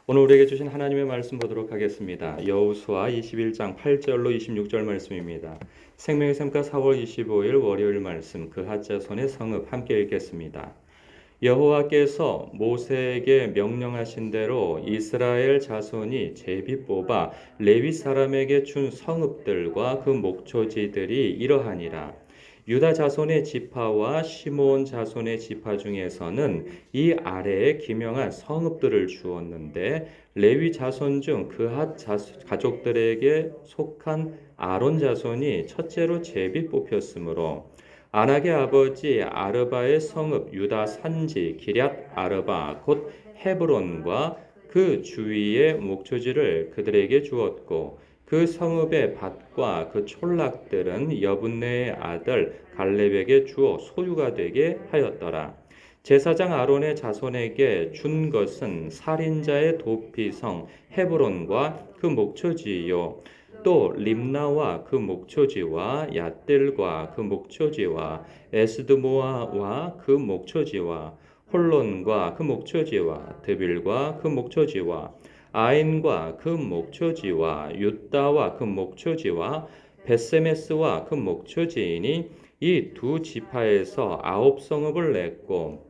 오늘 우리에게 주신 하나님의 말씀 보도록 하겠습니다. 여호수아 21장 8절로 26절 말씀입니다. 생명의 샘가 4월 25일 월요일 말씀 그 핫자손의 성읍 함께 읽겠습니다. 여호와께서 모세에게 명령하신 대로 이스라엘 자손이 제비 뽑아 레위 사람에게 준 성읍들과 그 목초지들이 이러하니라. 유다 자손의 지파와 시므온 자손의 지파 중에서는 이 아래에 기명한 성읍들을 주었는데 레위 자손 중 그핫 가족들에게 속한 아론 자손이 첫째로 제비 뽑혔으므로 아낙의 아버지 아르바의 성읍 유다 산지 기럇 아르바 곧 헤브론과 그 주위의 목초지를 그들에게 주었고 그 성읍의 밭과 그 촌락들은 여분네의 아들 갈렙에게 주어 소유가 되게 하였더라. 제사장 아론의 자손에게 준 것은 살인자의 도피성 헤브론과 그 목초지요. 또 림나와 그 목초지와 얏들과 그 목초지와 에스드모아와 그 목초지와 홀론과 그 목초지와 드빌과 그 목초지와 아인과 그 목초지와 윳다와 그 목초지와 베세메스와 그 목초지이니 이 두 지파에서 9성읍을 냈고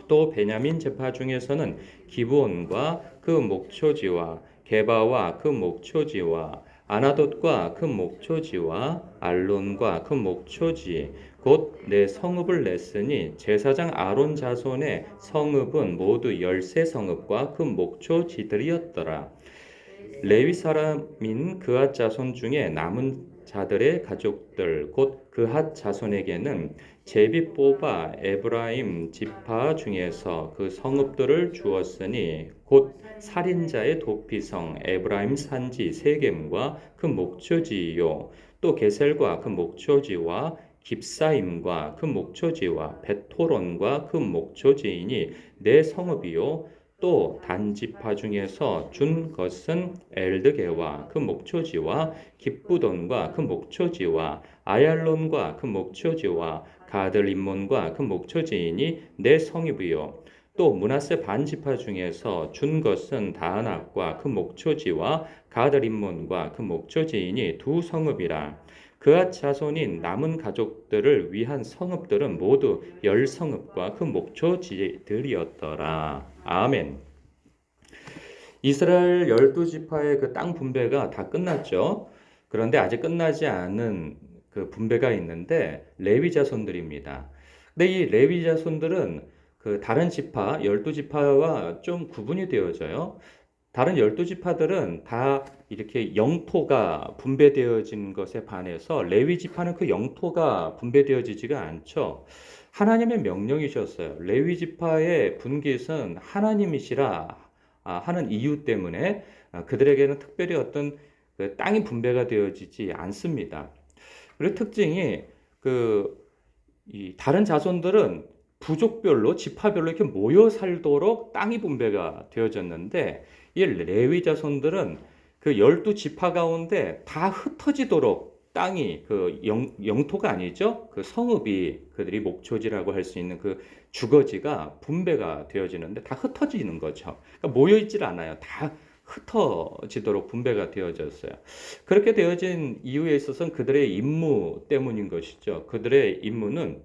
또 베냐민 지파 중에서는 기브온과 그 목초지와 게바와 그 목초지와 아나돗과 그 목초지와 알론과 그 목초지 곧 네 성읍을 냈으니 제사장 아론 자손의 성읍은 모두 13성읍과 그 목초지들이었더라. 레위 사람인 그핫 자손 중에 남은 자들의 가족들 곧 그핫 자손에게는 제비 뽑아 에브라임 지파 중에서 그 성읍들을 주었으니 곧 살인자의 도피성 에브라임 산지 세겜과 그 목초지요 또 게셀과 그 목초지와 깁사임과 그 목초지와 베토론과 그 목초지이니 네 성읍이요 또 단지파 중에서 준 것은 엘드게와 그 목초지와 깁부돈과 그 목초지와 아얄론과 그 목초지와 가들림몬과 그 목초지이니 네 성읍이요 또 므낫세 반지파 중에서 준 것은 다낙과 그 목초지와 가드림몬과 그 목초지이니 두 성읍이라. 그앗 자손인 남은 가족들을 위한 성읍들은 모두 10성읍과 그 목초지들이었더라. 아멘. 이스라엘 12지파의 그 땅 분배가 다 끝났죠. 그런데 아직 끝나지 않은 그 분배가 있는데 레위 자손들입니다. 근데 이 레위 자손들은 그 다른 지파 12지파와 좀 구분이 되어져요. 다른 12지파들은 다 이렇게 영토가 분배되어진 것에 반해서 레위 지파는 그 영토가 분배되어지지가 않죠. 하나님의 명령이셨어요. 레위 지파의 분깃은 하나님이시라 하는 이유 때문에 그들에게는 특별히 어떤 그 땅이 분배가 되어지지 않습니다. 그리고 특징이 이 다른 자손들은 부족별로 지파별로 이렇게 모여 살도록 땅이 분배가 되어졌는데 이 레위 자손들은 그 12지파 가운데 다 흩어지도록 땅이 그 영토가 아니죠. 그 성읍이 그들이 목초지라고 할 수 있는 그 주거지가 분배가 되어지는데 다 흩어지는 거죠. 그러니까 모여 있질 않아요. 다 흩어지도록 분배가 되어졌어요. 그렇게 되어진 이유에 있어서는 그들의 임무 때문인 것이죠. 그들의 임무는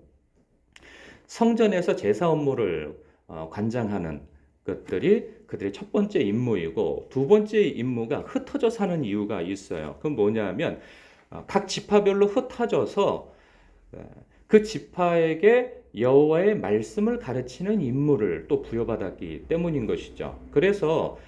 성전에서 제사 업무를 관장하는 것들이 그들의 첫 번째 임무이고 두 번째 임무가 흩어져 사는 이유가 있어요. 그건 뭐냐면 각 지파별로 흩어져서 그 지파에게 여호와의 말씀을 가르치는 임무를 또 부여받았기 때문인 것이죠. 그래서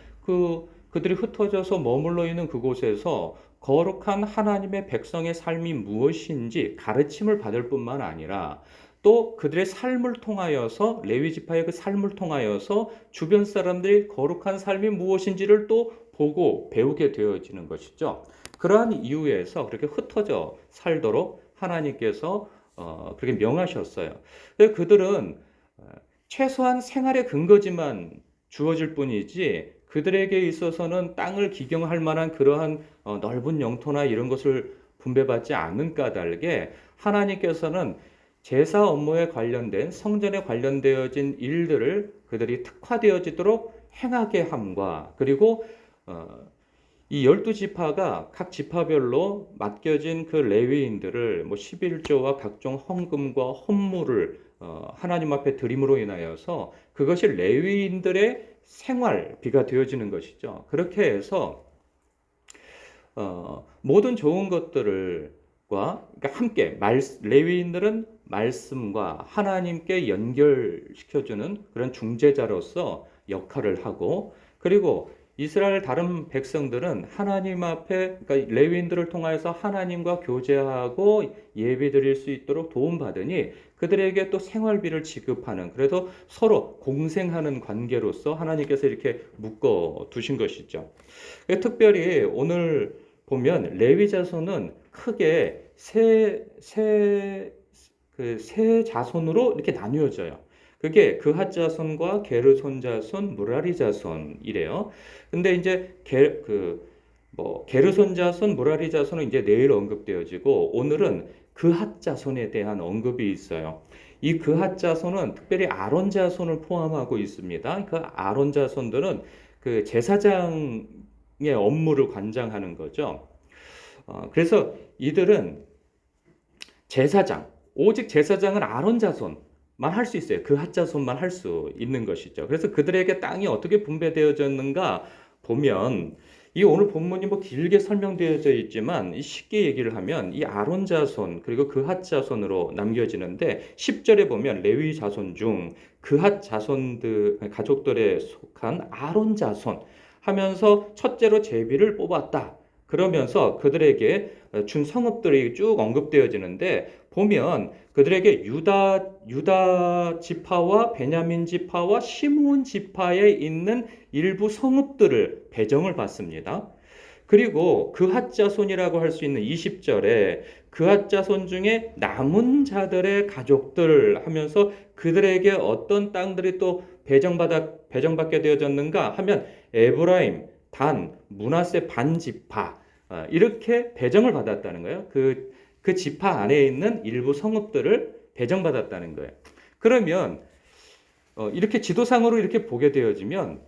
그들이 흩어져서 머물러 있는 그곳에서 거룩한 하나님의 백성의 삶이 무엇인지 가르침을 받을 뿐만 아니라 또 그들의 삶을 통하여서 레위 지파의 그 삶을 통하여서 주변 사람들이 거룩한 삶이 무엇인지를 또 보고 배우게 되어지는 것이죠. 그러한 이유에서 그렇게 흩어져 살도록 하나님께서 그렇게 명하셨어요. 그들은 최소한 생활의 근거지만 주어질 뿐이지 그들에게 있어서는 땅을 기경할 만한 그러한 넓은 영토나 이런 것을 분배받지 않는 까닭에 하나님께서는 제사 업무에 관련된 성전에 관련되어진 일들을 그들이 특화되어지도록 행하게 함과 그리고 이 12지파가 각 지파별로 맡겨진 그 레위인들을 뭐 11조와 각종 헌금과 헌물을 하나님 앞에 드림으로 인하여서 그것이 레위인들의 생활비가 되어지는 것이죠. 그렇게 해서 모든 좋은 것들과 그러니까 함께 레위인들은 말씀과 하나님께 연결시켜주는 그런 중재자로서 역할을 하고 그리고 이스라엘 다른 백성들은 하나님 앞에 그러니까 레위인들을 통하여서 하나님과 교제하고 예배드릴 수 있도록 도움받으니 그들에게 또 생활비를 지급하는 그래도 서로 공생하는 관계로서 하나님께서 이렇게 묶어 두신 것이죠. 특별히 오늘 보면 레위 자손은 크게 세 자손으로 이렇게 나뉘어져요. 그게 그핫 자손과 게르손 자손, 무라리 자손이래요. 근데 이제 게르손 자손, 무라리 자손은 이제 내일 언급되어지고 오늘은 그핫 자손에 대한 언급이 있어요. 이 그핫 자손은 특별히 아론 자손을 포함하고 있습니다. 그 아론 자손들은 그 제사장의 업무를 관장하는 거죠. 그래서 이들은 오직 제사장은 아론 자손만 할 수 있어요. 그핫 자손만 할 수 있는 것이죠. 그래서 그들에게 땅이 어떻게 분배되어졌는가 보면 이 오늘 본문이 뭐 길게 설명되어져 있지만 쉽게 얘기를 하면 이 아론 자손 그리고 그핫 자손으로 남겨지는데 10절에 보면 레위 자손 중 그핫 자손들 가족들에 속한 아론 자손 하면서 첫째로 제비를 뽑았다. 그러면서 그들에게 준 성읍들이 쭉 언급되어지는데 보면 그들에게 유다 지파와 베냐민 지파와 시므온 지파에 있는 일부 성읍들을 배정을 받습니다. 그리고 그핫 자손이라고 할 수 있는 20절에 그핫 자손 중에 남은 자들의 가족들 하면서 그들에게 어떤 땅들이 또 배정받게 되어졌는가 하면 에브라임, 단, 므낫세 반지파 이렇게 배정을 받았다는 거예요. 그 지파 안에 있는 일부 성읍들을 배정받았다는 거예요. 그러면 이렇게 지도상으로 이렇게 보게 되어지면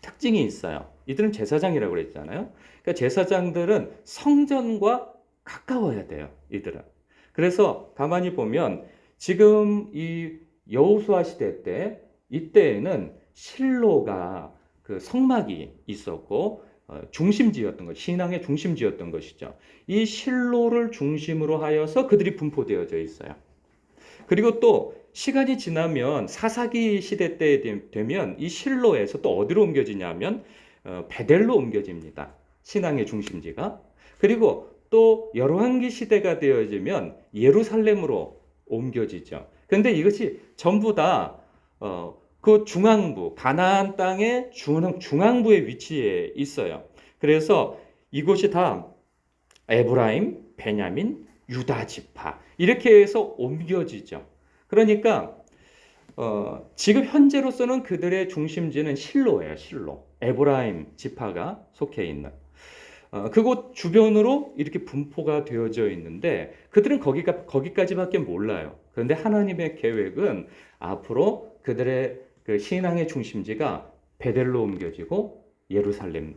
특징이 있어요. 이들은 제사장이라고 그랬잖아요. 그러니까 제사장들은 성전과 가까워야 돼요. 이들은. 그래서 가만히 보면 지금 이 여호수아 시대 때 이때에는 실로가 그 성막이 있었고 중심지였던 것, 신앙의 중심지였던 것이죠. 이 실로를 중심으로 하여서 그들이 분포되어져 있어요. 그리고 또 시간이 지나면 사사기 시대 때 되면 이 실로에서 또 어디로 옮겨지냐면 베델로 옮겨집니다. 신앙의 중심지가. 그리고 또 열왕기 시대가 되어지면 예루살렘으로 옮겨지죠. 그런데 이것이 전부 다 그 중앙부, 가나안 땅의 중앙부의 위치에 있어요. 그래서 이곳이 다 에브라임, 베냐민, 유다 지파 이렇게 해서 옮겨지죠. 그러니까 지금 현재로서는 그들의 중심지는 실로예요. 실로. 에브라임 지파가 속해 있는. 그곳 주변으로 이렇게 분포가 되어져 있는데 그들은 거기까지밖에 몰라요. 그런데 하나님의 계획은 앞으로 그들의 그 신앙의 중심지가 베델로 옮겨지고 예루살렘으로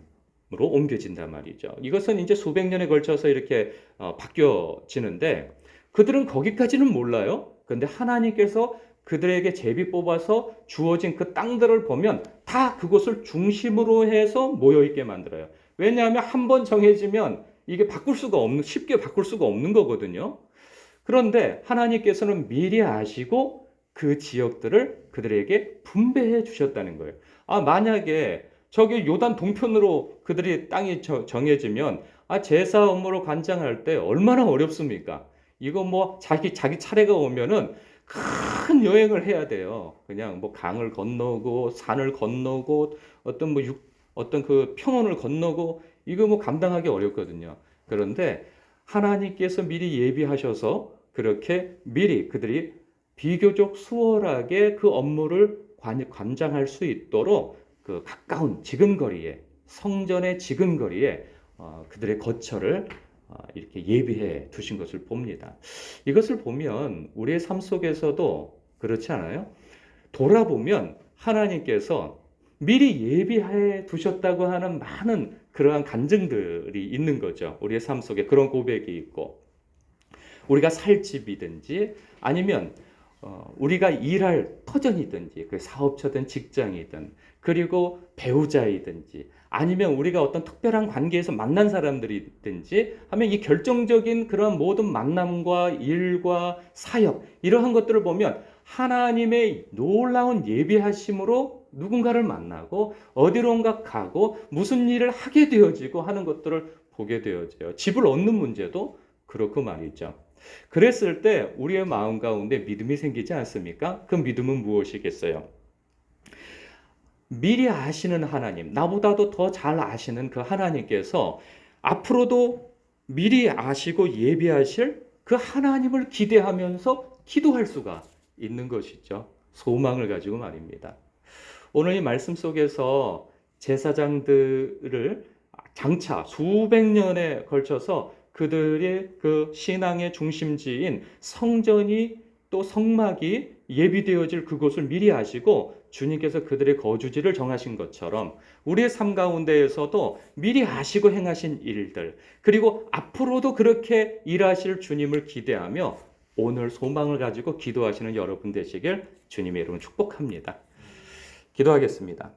옮겨진단 말이죠. 이것은 이제 수백 년에 걸쳐서 이렇게 바뀌어지는데 그들은 거기까지는 몰라요. 그런데 하나님께서 그들에게 제비 뽑아서 주어진 그 땅들을 보면 다 그곳을 중심으로 해서 모여있게 만들어요. 왜냐하면 한번 정해지면 이게 쉽게 바꿀 수가 없는 거거든요. 그런데 하나님께서는 미리 아시고 그 지역들을 그들에게 분배해 주셨다는 거예요. 만약에 저기 요단 동편으로 그들이 땅이 정해지면 제사 업무로 관장할 때 얼마나 어렵습니까? 이거 뭐 자기 차례가 오면은 큰 여행을 해야 돼요. 그냥 뭐 강을 건너고 산을 건너고 어떤 그 평원을 건너고 이거 뭐 감당하기 어렵거든요. 그런데 하나님께서 미리 예비하셔서 그렇게 미리 그들이 비교적 수월하게 그 업무를 관장할 수 있도록 그 가까운 지근거리에 성전의 지근거리에 그들의 거처를 이렇게 예비해 두신 것을 봅니다. 이것을 보면 우리의 삶 속에서도 그렇지 않아요? 돌아보면 하나님께서 미리 예비해 두셨다고 하는 많은 그러한 간증들이 있는 거죠. 우리의 삶 속에 그런 고백이 있고, 우리가 살 집이든지 아니면 우리가 일할 터전이든지 그 사업처든 직장이든 그리고 배우자이든지 아니면 우리가 어떤 특별한 관계에서 만난 사람들이든지 하면 이 결정적인 그런 모든 만남과 일과 사역 이러한 것들을 보면 하나님의 놀라운 예비하심으로 누군가를 만나고 어디론가 가고 무슨 일을 하게 되어지고 하는 것들을 보게 되어져요. 집을 얻는 문제도 그렇고 말이죠. 그랬을 때 우리의 마음 가운데 믿음이 생기지 않습니까? 그 믿음은 무엇이겠어요? 미리 아시는 하나님, 나보다도 더 잘 아시는 그 하나님께서 앞으로도 미리 아시고 예비하실 그 하나님을 기대하면서 기도할 수가 있는 것이죠. 소망을 가지고 말입니다. 오늘 이 말씀 속에서 제사장들을 장차 수백 년에 걸쳐서 그들의 그 신앙의 중심지인 성전이 또 성막이 예비되어질 그곳을 미리 아시고 주님께서 그들의 거주지를 정하신 것처럼 우리의 삶 가운데에서도 미리 아시고 행하신 일들 그리고 앞으로도 그렇게 일하실 주님을 기대하며 오늘 소망을 가지고 기도하시는 여러분 되시길 주님의 이름으로 축복합니다. 기도하겠습니다.